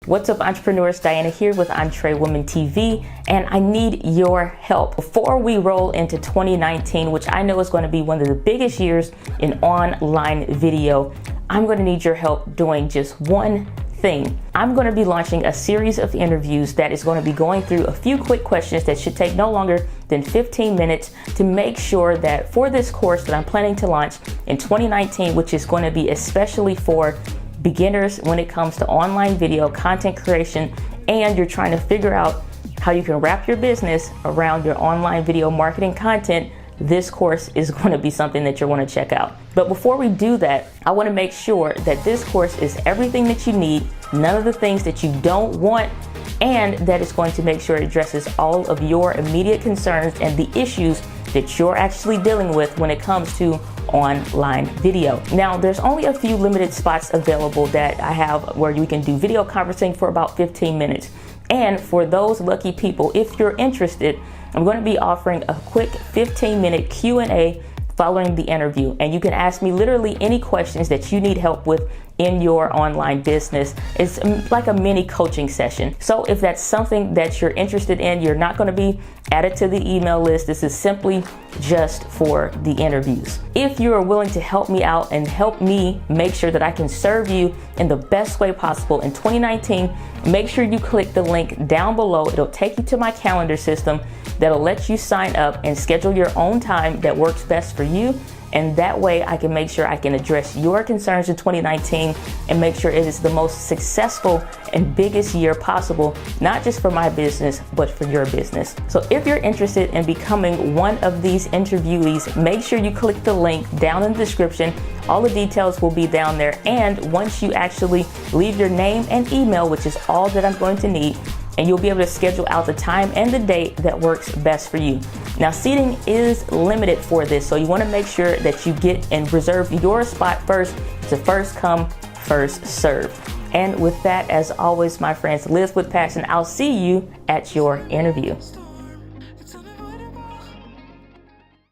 What's up, entrepreneurs? Diana here with EntreWoman TV, and I need your help. Before we roll into 2019, which I know is going to be one of the biggest years in online video, I'm going to need your help doing just one thing. I'm going to be launching a series of interviews that is going to be going through a few quick questions that should take no longer than 15 minutes to make sure that for this course that I'm planning to launch in 2019, which is going to be especially for beginners when it comes to online video content creation, and you're trying to figure out how you can wrap your business around your online video marketing content, this course is going to be something that you'll want to check out. But before we do that, I want to make sure that this course is everything that you need, none of the things that you don't want, and that it's going to make sure it addresses all of your immediate concerns and the issues that you're actually dealing with when it comes to online video. Now, there's only a few limited spots available that I have where you can do video conferencing for about 15 minutes. And for those lucky people, if you're interested, I'm going to be offering a quick 15-minute Q&A following the interview. And you can ask me literally any questions that you need help with in your online business. It's like a mini coaching session. So if that's something that you're interested in, you're not going to be added to the email list. This is simply just for the interviews. If you are willing to help me out and help me make sure that I can serve you in the best way possible in 2019, make sure you click the link down below. It'll take you to my calendar system that'll let you sign up and schedule your own time that works best for you. And that way I can make sure I can address your concerns in 2019 and make sure it is the most successful and biggest year possible, not just for my business, but for your business. So if you're interested in becoming one of these interviewees, make sure you click the link down in the description. All the details will be down there. And once you actually leave your name and email, which is all that I'm going to need, and you'll be able to schedule out the time and the date that works best for you. Now, seating is limited for this, so you want to make sure that you get and reserve your spot first. It's a first come, first serve. And with that, as always, my friends, live with passion. I'll see you at your interview.